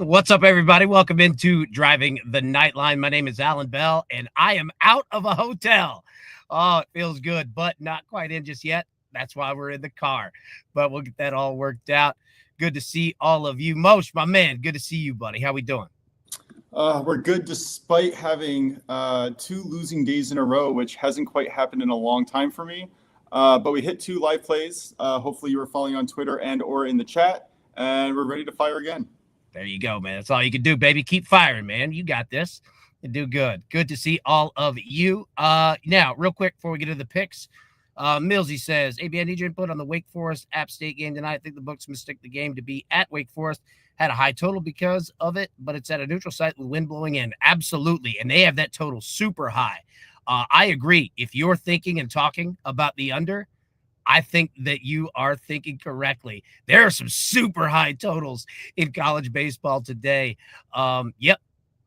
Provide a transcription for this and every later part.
What's up, everybody? Welcome into Driving the Nightline. My name is Alan Bell, and I am out of a hotel. Oh, it feels good, but not quite in just yet. That's why we're in the car, but we'll get that all worked out. Good to see all of you. Mosh, my man, good to see you, buddy. How we doing? We're good despite having 2 losing days in a row, which hasn't quite happened in a long time for me. But we hit 2 live plays. Hopefully you were following on Twitter and or in the chat, and we're ready to fire again. There you go, man. That's all you can do, baby. Keep firing, man. You got this. You do good. Good to see all of you. Now, real quick before we get to the picks, Millsy says, AB, I need your input on the Wake Forest App State game tonight. I think the books mistake the game to be at Wake Forest. Had a high total because of it, but it's at a neutral site with wind blowing in. Absolutely. And they have that total super high. I agree. If you're thinking and talking about the under, I think that you are thinking correctly. There are some super high totals in college baseball today. Yep.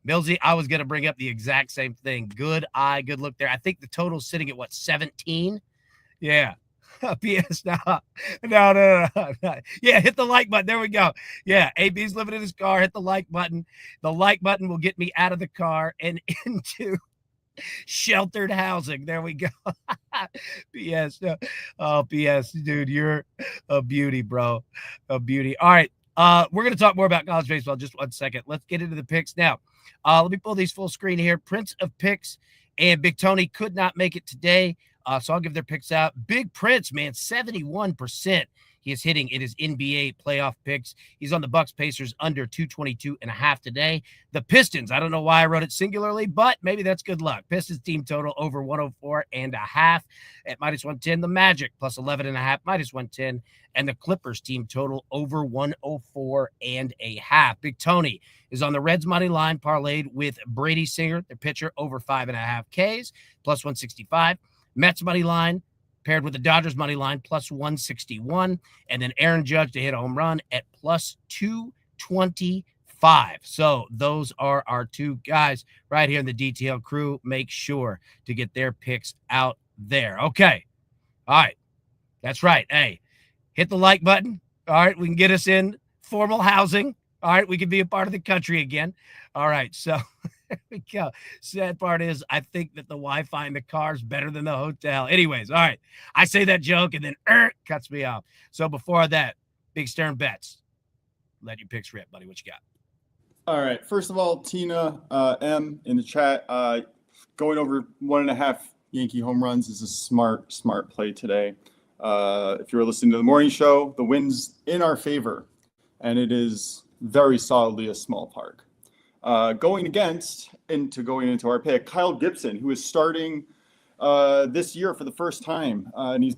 Millsy, I was going to bring up the exact same thing. Good eye, good look there. I think the total's sitting at, 17? Yeah. PS, no. Yeah, hit the like button. There we go. Yeah, AB's living in his car. Hit the like button. The like button will get me out of the car and into sheltered housing. There we go. PS. Oh, PS, dude, you're a beauty, bro. A beauty. All right. We're going to talk more about college baseball in just 1 second. Let's get into the picks now. Let me pull these full screen here. Prince of Picks and Big Tony could not make it today. So I'll give their picks out. Big Prince, man, 71%. He is hitting in his NBA playoff picks. He's on the Bucks Pacers under 222.5 today. The Pistons, I don't know why I wrote it singularly, but maybe that's good luck. Pistons team total over 104.5 at -110. The Magic plus 11.5, -110. And the Clippers team total over 104.5. Big Tony is on the Reds money line, parlayed with Brady Singer, the pitcher, over 5.5 Ks, plus 165. Mets money line paired with the Dodgers money line, plus 161. And then Aaron Judge to hit a home run at plus 225. So those are our 2 guys right here in the DTL crew. Make sure to get their picks out there. Okay. All right. That's right. Hey, hit the like button. All right. We can get us in formal housing. All right. We can be a part of the country again. All right. So there we go. Sad part is I think that the Wi-Fi in the car is better than the hotel. Anyways, all right. I say that joke and then cuts me off. So before that, big Stern bets. Let your picks rip, buddy. What you got? All right. First of all, Tina M in the chat, going over 1.5 Yankee home runs is a smart play today. If you were listening to the morning show, the wind's in our favor, and it is very solidly a small park. Going into our pick, Kyle Gibson, who is starting this year for the first time, and he's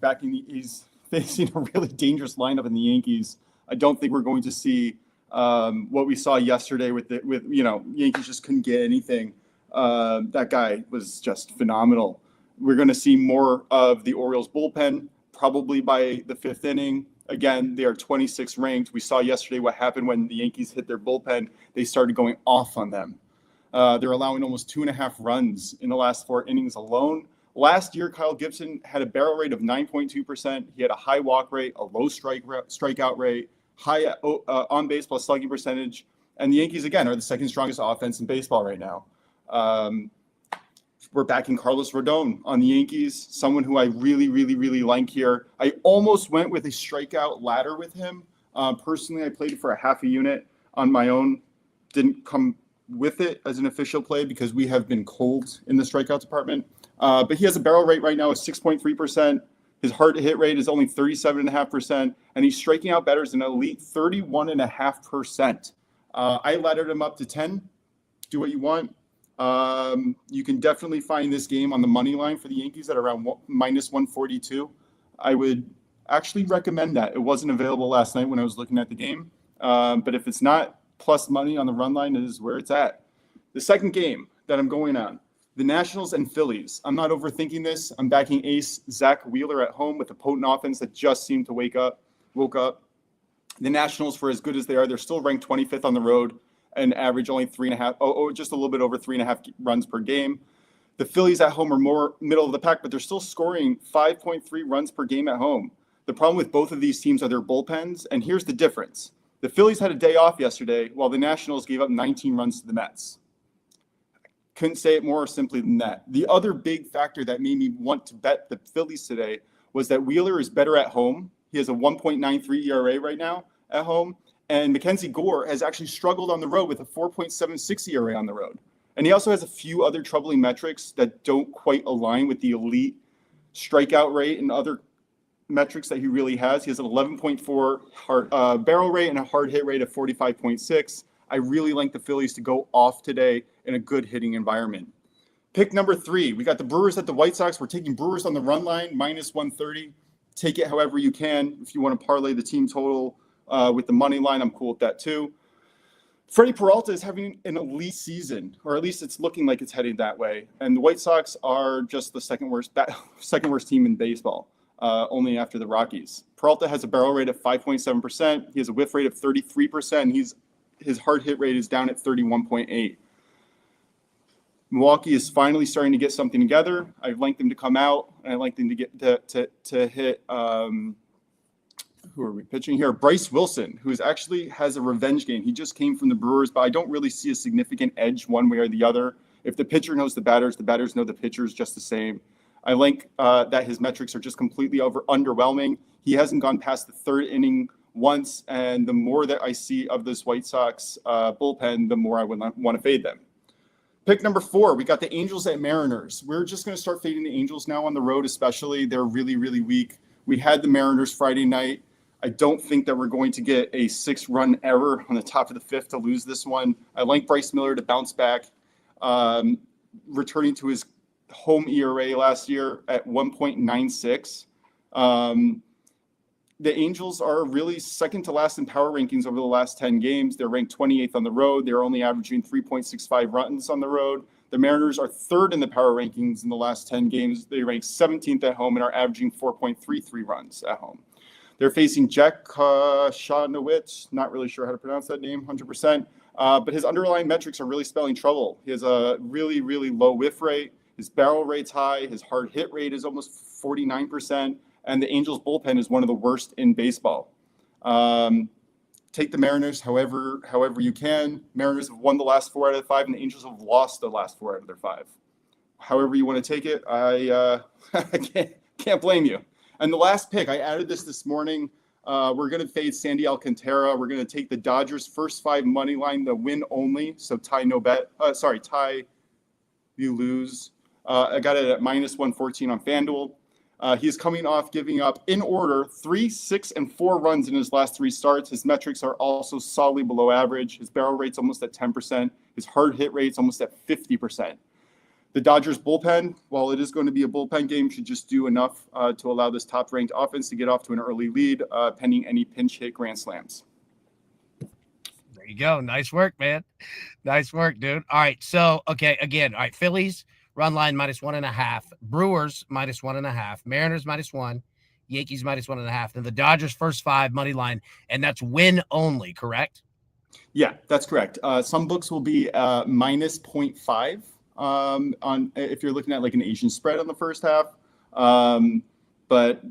facing a really dangerous lineup in the Yankees. I don't think we're going to see what we saw yesterday with Yankees just couldn't get anything. That guy was just phenomenal. We're going to see more of the Orioles bullpen probably by the 5th inning. Again, they are 26th ranked. We saw yesterday what happened when the Yankees hit their bullpen. They started going off on them. They're allowing almost 2.5 runs in the last 4 innings alone. Last year, Kyle Gibson had a barrel rate of 9.2%. He had a high walk rate, a low strikeout rate, high on-base plus slugging percentage. And the Yankees, again, are the second strongest offense in baseball right now. We're backing Carlos Rodon on the Yankees, someone who I really, really, really like here. I almost went with a strikeout ladder with him. Personally, I played it for a half a unit on my own. Didn't come with it as an official play because we have been cold in the strikeout department. But he has a barrel rate right now of 6.3%. His hard hit rate is only 37.5%, and he's striking out batters an elite 31.5%. I laddered him up to 10. Do what you want. You can definitely find this game on the money line for the Yankees at around -142. I would actually recommend that. It wasn't available last night when I was looking at the game. But if it's not, plus money on the run line is where it's at. The second game that I'm going on, the Nationals and Phillies. I'm not overthinking this. I'm backing ace Zach Wheeler at home with a potent offense that just seemed to woke up. The Nationals, for as good as they are, they're still ranked 25th on the road and average only 3.5, just a little bit over 3.5 runs per game. The Phillies at home are more middle of the pack, but they're still scoring 5.3 runs per game at home. The problem with both of these teams are their bullpens, and here's the difference. The Phillies had a day off yesterday while the Nationals gave up 19 runs to the Mets. Couldn't say it more simply than that. The other big factor that made me want to bet the Phillies today was that Wheeler is better at home. He has a 1.93 ERA right now at home. And Mackenzie Gore has actually struggled on the road with a 4.76 ERA on the road. And he also has a few other troubling metrics that don't quite align with the elite strikeout rate and other metrics that he really has. He has an 11.4 barrel rate and a hard hit rate of 45.6. I really like the Phillies to go off today in a good hitting environment. Pick number 3, we got the Brewers at the White Sox. We're taking Brewers on the run line, minus 130. Take it however you can. If you want to parlay the team total with the money line, I'm cool with that too. Freddie Peralta is having an elite season, or at least it's looking like it's heading that way. And the White Sox are just the second worst team in baseball, only after the Rockies. Peralta has a barrel rate of 5.7%. He has a whiff rate of 33%. His hard hit rate is down at 31.8. Milwaukee is finally starting to get something together. I'd like them to come out, and I'd like them to get to hit. Who are we pitching here? Bryce Wilson, who actually has a revenge game. He just came from the Brewers, but I don't really see a significant edge one way or the other. If the pitcher knows the batters know the pitchers just the same. I like that his metrics are just completely underwhelming. He hasn't gone past the third inning once, and the more that I see of this White Sox bullpen, the more I would want to fade them. Pick number 4, we got the Angels at Mariners. We're just going to start fading the Angels now on the road, especially. They're really, really weak. We had the Mariners Friday night. I don't think that we're going to get a 6-run error on the top of the 5th to lose this one. I like Bryce Miller to bounce back, returning to his home ERA last year at 1.96. The Angels are really second to last in power rankings over the last 10 games. They're ranked 28th on the road. They're only averaging 3.65 runs on the road. The Mariners are third in the power rankings in the last 10 games. They rank 17th at home and are averaging 4.33 runs at home. They're facing Jack Shawnowitz, not really sure how to pronounce that name 100%, but his underlying metrics are really spelling trouble. He has a really, really low whiff rate. His barrel rate's high. His hard hit rate is almost 49%. And the Angels bullpen is one of the worst in baseball. Take the Mariners however you can. Mariners have won the last 4 out of 5, and the Angels have lost the last 4 out of their 5. However you want to take it, I can't blame you. And the last pick, I added this morning. We're going to fade Sandy Alcantara. We're going to take the Dodgers first 5 money line, the win only. So tie no bet. Tie you lose. I got it at minus 114 on FanDuel. He is coming off giving up, in order, 3, 6, and 4 runs in his last 3 starts. His metrics are also solidly below average. His barrel rate's almost at 10%. His hard hit rate's almost at 50%. The Dodgers bullpen, while it is going to be a bullpen game, should just do enough to allow this top-ranked offense to get off to an early lead, pending any pinch hit grand slams. There you go. Nice work, man. Nice work, dude. All right. So, okay, again, all right, Phillies. Run line minus 1.5. Brewers minus 1.5. Mariners minus 1. Yankees minus 1.5. Then the Dodgers first 5 money line, and that's win only, correct? Yeah, that's correct. Some books will be minus 0.5 on if you're looking at like an Asian spread on the first half. But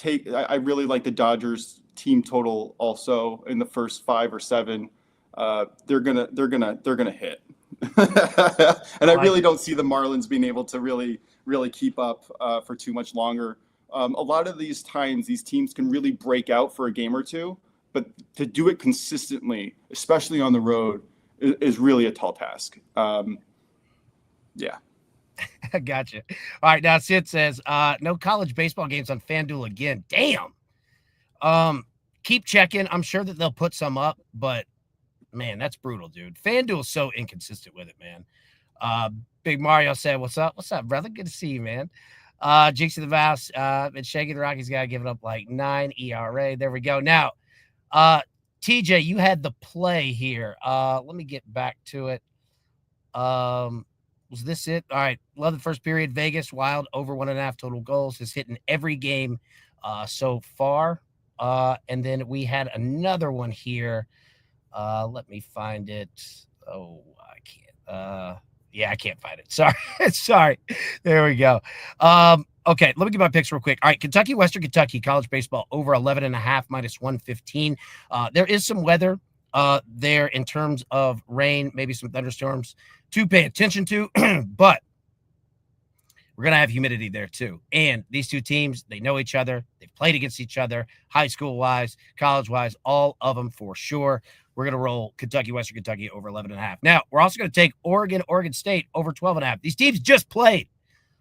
I really like the Dodgers team total also in the first 5 or 7. They're gonna hit. And I really don't see the Marlins being able to really keep up for too much longer. A lot of these times, these teams can really break out for a game or two, but to do it consistently, especially on the road, is really a tall task. Yeah. I gotcha. All right, now Sid says, no college baseball games on FanDuel again. Damn. Keep checking. I'm sure that they'll put some up, but man, that's brutal, dude. FanDuel's so inconsistent with it, man. Big Mario said, what's up? What's up, brother? Good to see you, man. Jinx of the Vows, and Shaggy the Rockies got to give it up like 9 ERA. There we go. Now, TJ, you had the play here. Let me get back to it. Was this it? All right. Love the first period. Vegas, Wild, over 1.5 total goals. Has hit in every game so far. And then we had another one here. Let me find it. Oh, I can't. Yeah, I can't find it. Sorry. Sorry. There we go. Okay, let me get my picks real quick. All right, Kentucky, Western Kentucky, college baseball over 11.5 minus 115. There is some weather there in terms of rain, maybe some thunderstorms to pay attention to, but we're going to have humidity there too. And these two teams, they know each other. They've played against each other, high school-wise, college-wise, all of them for sure. We're going to roll Kentucky, Western Kentucky over 11.5. Now, we're also going to take Oregon, Oregon State over 12.5. These teams just played.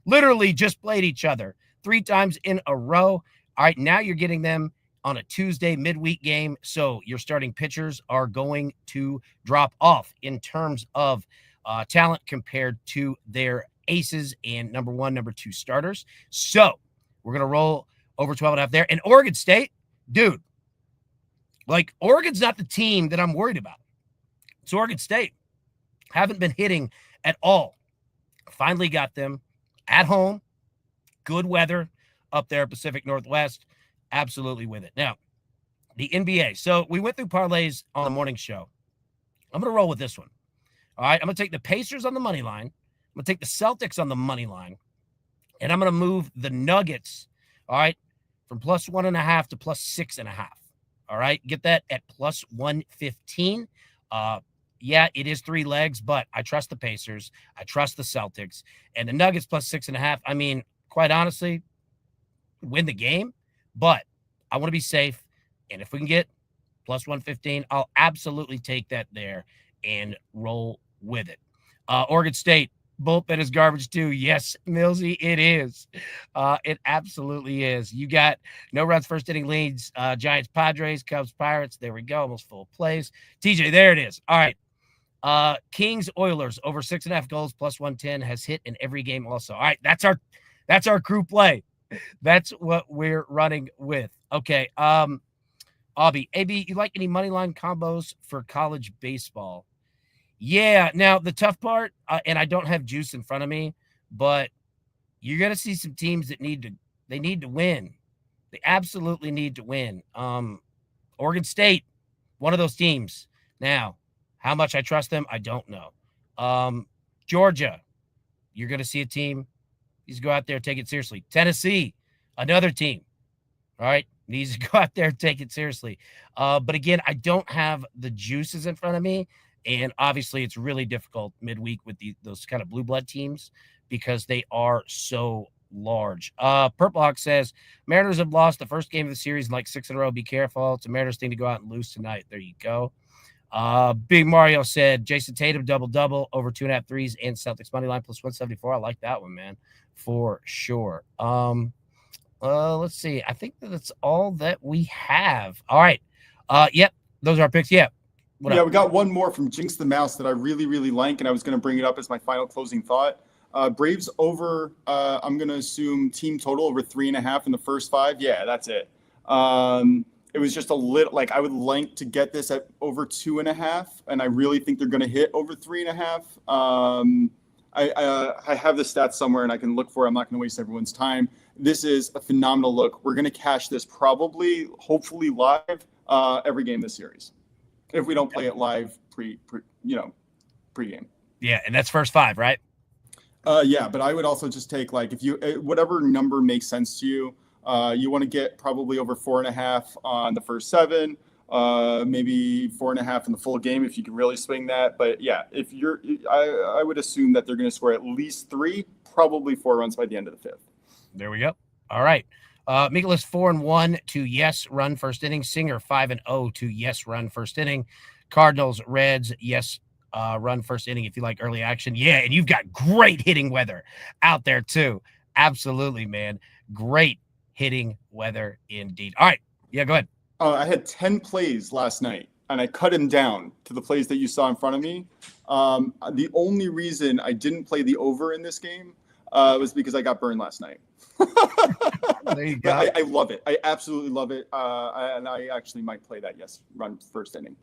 Literally just played each other 3 times in a row. All right, now you're getting them on a Tuesday midweek game, so your starting pitchers are going to drop off in terms of talent compared to their aces and number 1, number 2 starters. So we're going to roll over 12.5 there. And Oregon State, dude, like Oregon's not the team that I'm worried about. It's Oregon State. Haven't been hitting at all. Finally got them at home, good weather up there, Pacific Northwest, absolutely with it. Now, the NBA. So we went through parlays on the morning show. I'm going to roll with this one. All right, I'm going to take the Pacers on the money line. I'm going to take the Celtics on the money line, and I'm going to move the Nuggets, all right, from plus 1.5 to plus 6.5. All right, get that at plus 115. Yeah, it is 3 legs, but I trust the Pacers. I trust the Celtics. And the Nuggets plus 6.5. I mean, quite honestly, win the game, but I want to be safe. And if we can get plus 115, I'll absolutely take that there and roll with it. Oregon State, bullpen is garbage too. Yes, Millsy, it is. It absolutely is. You got no runs, first inning leads. Giants, Padres, Cubs, Pirates. There we go. Almost full plays. TJ, there it is. All right. Kings, Oilers over 6.5 goals plus 110 has hit in every game also. All right. That's our crew play. That's what we're running with. Okay. Abby, AB, you like any money line combos for college baseball? Yeah. Now the tough part, and I don't have juice in front of me, but you're going to see some teams that need to win. They absolutely need to win. Oregon State, one of those teams. Now, how much I trust them, I don't know. Georgia, you're going to see a team. Needs to go out there, take it seriously. Tennessee, another team. All right, needs to go out there, take it seriously. But again, I don't have the juices in front of me. And obviously, it's really difficult midweek with those kind of blue blood teams because they are so large. Purple Hawk says, Mariners have lost the first game of the series in like 6 in a row. Be careful. It's a Mariners thing to go out and lose tonight. There you go. Big Mario said, Jason Tatum double-double over 2.5 threes and Celtics money line plus 174. I like that one, man, for sure. Let's see. I think that's all that we have. All right. Yep. Those are our picks. Yeah. We got one more from Jinx the Mouse that I really, really like, and I was going to bring it up as my final closing thought. Braves over, I'm going to assume team total over 3.5 in the first 5. Yeah, that's it. It was just a little, like, I would like to get this at over 2.5, and I really think they're going to hit over 3.5. I have the stats somewhere, and I can look for it. I'm not going to waste everyone's time. This is a phenomenal look. We're going to cash this probably, hopefully live every game this series, if we don't play it live pre-game. Yeah, and that's first 5, right? Yeah, but I would also just take, like, if you whatever number makes sense to you. You want to get probably over 4.5 on the first 7, maybe 4.5 in the full game if you can really swing that. But yeah, if I would assume that they're going to score at least 3, probably 4 runs by the end of the 5th. There we go. All right. Mikolas 4-1 to yes run first inning. Singer 5-0 to yes run first inning. Cardinals, Reds, yes run first inning if you like early action. Yeah, and you've got great hitting weather out there too. Absolutely, man. Great hitting weather indeed. All right. Yeah, go ahead. I had 10 plays last night, and I cut them down to the plays that you saw in front of me. The only reason I didn't play the over in this game was because I got burned last night. There you go. I love it. I absolutely love it. And I actually might play that yes run first inning.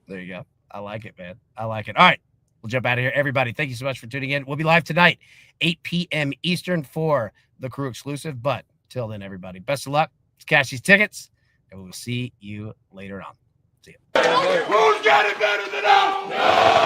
There you go. I like it, man. I like it. All right. We'll jump out of here. Everybody, thank you so much for tuning in. We'll be live tonight, 8 p.m. Eastern for the crew exclusive. But till then, everybody, best of luck. Let's cash these tickets, and we will see you later on. See you. Who's got it better than us? No!